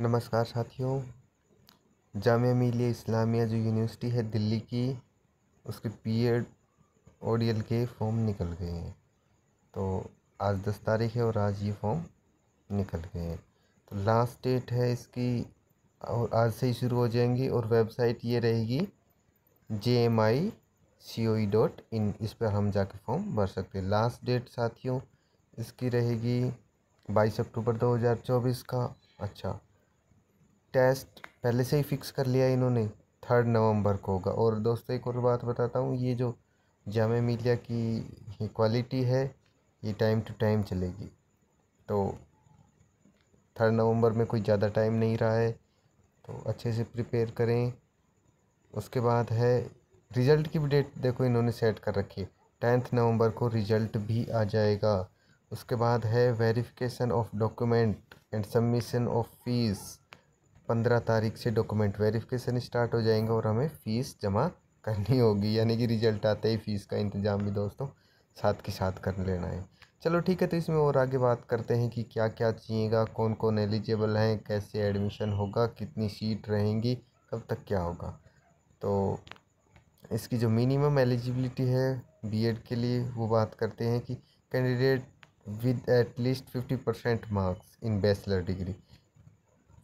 नमस्कार साथियों। जामिया मिलिया इस्लामिया जो यूनिवर्सिटी है दिल्ली की, उसके बीएड ओडीएल के फॉर्म निकल गए हैं। तो आज 10 तारीख है और आज ये फॉर्म निकल गए हैं। तो लास्ट डेट है इसकी और आज से ही शुरू हो जाएंगी। और वेबसाइट ये रहेगी jmi.coi.in। इस पर हम जाके फॉर्म भर सकते हैं। लास्ट डेट साथियों इसकी रहेगी 22 अक्टूबर 2024 का। अच्छा, टेस्ट पहले से ही फिक्स कर लिया इन्होंने, 3 नवंबर को होगा। और दोस्तों एक और बात बताता हूँ, ये जो जामिया मिलिया की क्वालिटी है ये टाइम टू टाइम चलेगी। तो 3 नवंबर में कोई ज़्यादा टाइम नहीं रहा है, तो अच्छे से प्रिपेयर करें। उसके बाद है रिज़ल्ट की भी डेट, देखो इन्होंने सेट कर रखी है, 10 नवंबर को रिज़ल्ट भी आ जाएगा। उसके बाद है verification of document and submission of fees. 15 तारीख से डॉक्यूमेंट वेरिफिकेशन स्टार्ट हो जाएंगे और हमें फ़ीस जमा करनी होगी, यानी कि रिजल्ट आते ही फ़ीस का इंतज़ाम भी दोस्तों साथ के साथ कर लेना है। चलो ठीक है, तो इसमें और आगे बात करते हैं कि क्या क्या चाहिएगा, कौन कौन एलिजिबल हैं, कैसे एडमिशन होगा, कितनी सीट रहेंगी, कब तक क्या होगा। तो इसकी जो मिनिमम एलिजिबिलिटी है बीएड के लिए वो बात करते हैं कि candidate with at least 50% marks in bachelor degree,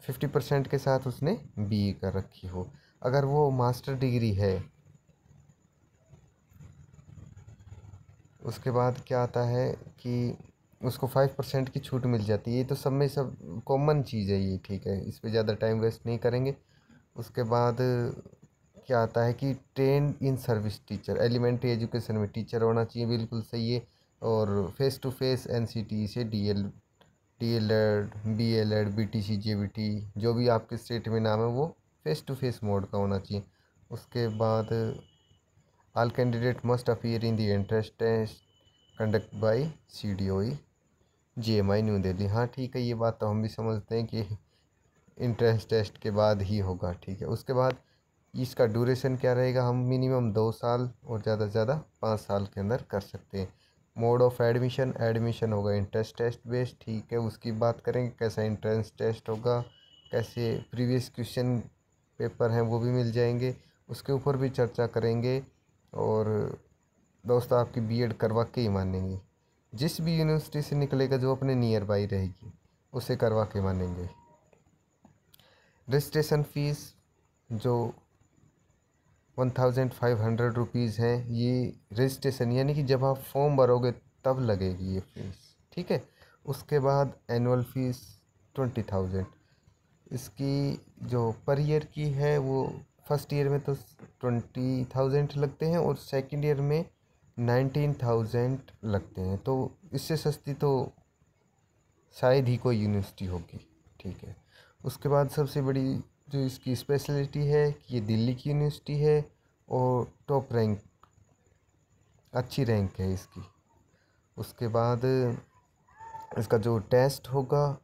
50% के साथ उसने बीए कर रखी हो। अगर वो मास्टर डिग्री है, उसके बाद क्या आता है कि उसको 5% की छूट मिल जाती है। ये तो सब में सब कॉमन चीज़ है ये, ठीक है, इस पे ज़्यादा टाइम वेस्ट नहीं करेंगे। उसके बाद क्या आता है कि train in service teacher, elementary education में टीचर होना चाहिए, बिल्कुल सही है। और फेस टू फेस एनसीटी से डीएलएड, बीएलएड, बीटीसी, जेबीटी, जो भी आपके स्टेट में नाम है वो फेस टू फेस मोड का होना चाहिए। उसके बाद all candidate must appear in the entrance test conduct by CDOE GMI New Delhi. हाँ ठीक है, ये बात तो हम भी समझते हैं कि एंट्रेंस टेस्ट के बाद ही होगा, ठीक है। उसके बाद इसका ड्यूरेशन क्या रहेगा, हम मिनिमम 2 साल और ज़्यादा से ज़्यादा 5 साल के अंदर कर सकते हैं। मोड ऑफ एडमिशन होगा इंट्रेंस टेस्ट बेस्ड, ठीक है। उसकी बात करेंगे कैसा इंट्रेंस टेस्ट होगा, कैसे प्रीवियस क्वेश्चन पेपर हैं वो भी मिल जाएंगे, उसके ऊपर भी चर्चा करेंगे। और दोस्तों आपकी बीएड करवा के ही मानेंगे, जिस भी यूनिवर्सिटी से निकलेगा जो अपने नियर बाई रहेगी उसे करवा के मानेंगे। रजिस्ट्रेशन फ़ीस जो 1500 रुपीज़ हैं, ये रजिस्ट्रेशन यानी कि जब आप फॉर्म भरोगे तब लगेगी ये फीस, ठीक है। उसके बाद एनुअल फ़ीस 20,000। इसकी जो पर ईयर की है वो फर्स्ट ईयर में तो 20,000 लगते हैं और सेकंड ईयर में 19,000 लगते हैं। तो इससे सस्ती तो शायद ही कोई यूनिवर्सिटी होगी, ठीक है। उसके बाद सबसे बड़ी जो इसकी स्पेशलिटी है कि ये दिल्ली की यूनिवर्सिटी है और टॉप रैंक, अच्छी रैंक है इसकी। उसके बाद इसका जो टेस्ट होगा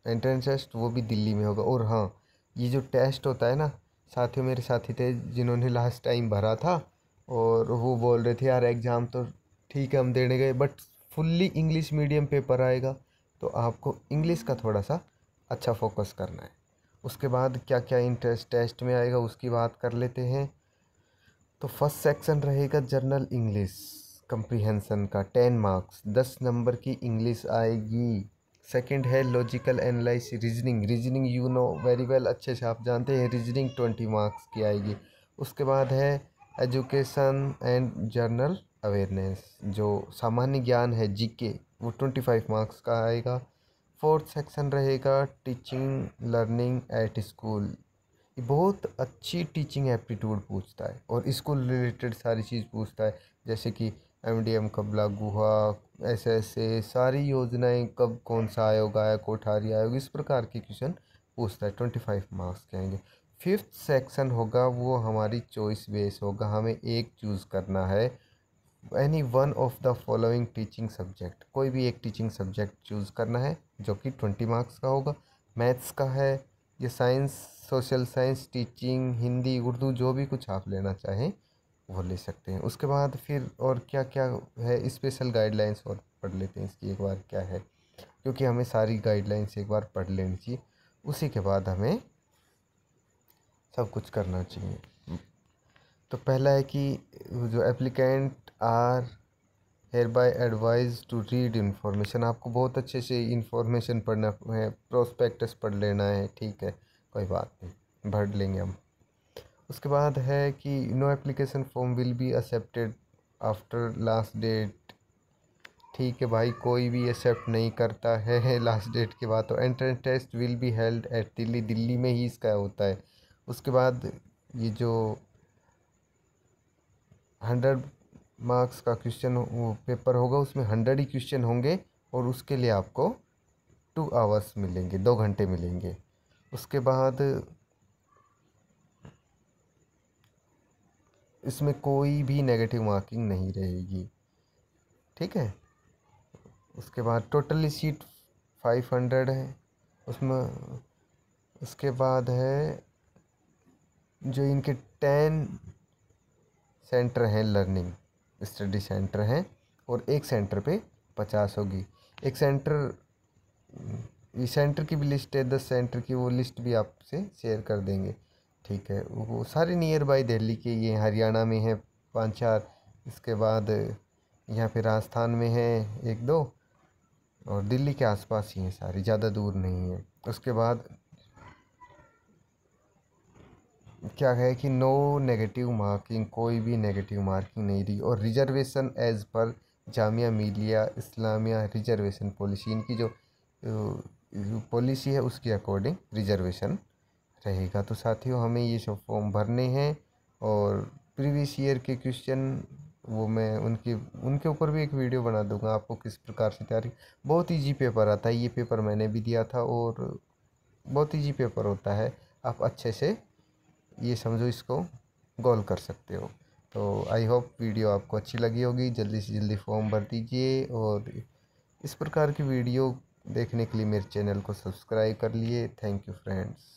एंट्रेंस टेस्ट वो भी दिल्ली में होगा। और हाँ, ये जो टेस्ट होता है ना, साथियों मेरे साथी थे जिन्होंने लास्ट टाइम भरा था और वो बोल रहे थे यार एग्ज़ाम तो ठीक है हम देने गए but fully English medium paper आएगा, तो आपको इंग्लिश का थोड़ा सा अच्छा फोकस करना है। उसके बाद क्या क्या इंट्रेंस टेस्ट में आएगा उसकी बात कर लेते हैं। तो फर्स्ट सेक्शन रहेगा जनरल इंग्लिश कंप्रीहेंशन का, 10 मार्क्स, 10 नंबर की इंग्लिश आएगी। सेकंड है logical analysis reasoning, reasoning you know very well, अच्छे से आप जानते हैं, रीजनिंग 20 मार्क्स की आएगी। उसके बाद है एजुकेशन एंड जनरल अवेयरनेस, जो सामान्य ज्ञान है जीके, वो 25 मार्क्स का आएगा। फोर्थ सेक्शन रहेगा टीचिंग लर्निंग एट स्कूल, ये बहुत अच्छी टीचिंग एप्टीट्यूड पूछता है और स्कूल रिलेटेड सारी चीज़ पूछता है, जैसे कि एमडीएम कब लागू हुआ, ऐसे सारी योजनाएं कब, कौन सा आयोग आया, कोठारी आयोग, इस प्रकार के क्वेश्चन पूछता है। 25 मार्क्स के आएंगे। फिफ्थ सेक्शन होगा वो हमारी चॉइस बेस होगा, हमें एक चूज़ करना है, any one of the following teaching subject, कोई भी एक टीचिंग सब्जेक्ट चूज़ करना है जो कि 20 मार्क्स का होगा। मैथ्स का है, ये science, social science, teaching, Hindi, Urdu, जो भी कुछ आप लेना चाहें वो ले सकते हैं। उसके बाद फिर और क्या क्या है, स्पेशल गाइडलाइंस और पढ़ लेते हैं इसकी एक बार क्या है, क्योंकि हमें सारी गाइडलाइंस एक बार पढ़ लेनी चाहिए। उसी के बाद हमें सब कुछ करना चाहिए। तो पहला है कि जो applicant are hereby advise to read information, आपको बहुत अच्छे से इन्फॉर्मेशन पढ़ना है, प्रोस्पेक्टस पढ़ लेना है, ठीक है, कोई बात नहीं, भर लेंगे हम। उसके बाद है कि no application form will be accepted after last date, ठीक है भाई, कोई भी एक्सेप्ट नहीं करता है लास्ट डेट के बाद। तो entrance test will be held at Delhi, Delhi में ही इसका होता है। उसके बाद ये जो 100 मार्क्स का क्वेश्चन वो पेपर होगा, उसमें 100 ही क्वेश्चन होंगे और उसके लिए आपको 2 आवर्स मिलेंगे, 2 घंटे मिलेंगे। उसके बाद इसमें कोई भी नेगेटिव मार्किंग नहीं रहेगी, ठीक है। उसके बाद टोटली सीट 500 है उसमें। उसके बाद है जो इनके 10 सेंटर हैं, लर्निंग स्टडी सेंटर हैं, और एक सेंटर पे 50 होगी। एक सेंटर, ये सेंटर की भी लिस्ट है, 10 सेंटर की, वो लिस्ट भी आपसे शेयर कर देंगे, ठीक है। वो सारे नियर बाई दिल्ली के, ये हरियाणा में है 5-4, इसके बाद यहाँ पे राजस्थान में है 1-2, और दिल्ली के आसपास ही हैं सारी, ज़्यादा दूर नहीं है। उसके बाद क्या है कि नो नेगेटिव मार्किंग, कोई भी नेगेटिव मार्किंग नहीं रही। और reservation as per Jamia Millia Islamia reservation policy, इनकी जो पॉलिसी है उसके अकॉर्डिंग रिजर्वेशन रहेगा। तो साथियों, हमें ये सब फॉर्म भरने हैं, और प्रीवियस ईयर के क्वेश्चन वो मैं उनके ऊपर भी एक वीडियो बना दूंगा, आपको किस प्रकार से तैयारी। बहुत ईजी पेपर आता है, ये पेपर मैंने भी दिया था, और बहुत ईजी पेपर होता है, आप अच्छे से ये समझो इसको गोल कर सकते हो। तो आई होप वीडियो आपको अच्छी लगी होगी। जल्दी से जल्दी फॉर्म भर दीजिए, और इस प्रकार की वीडियो देखने के लिए मेरे चैनल को सब्सक्राइब कर लिए। Thank you friends.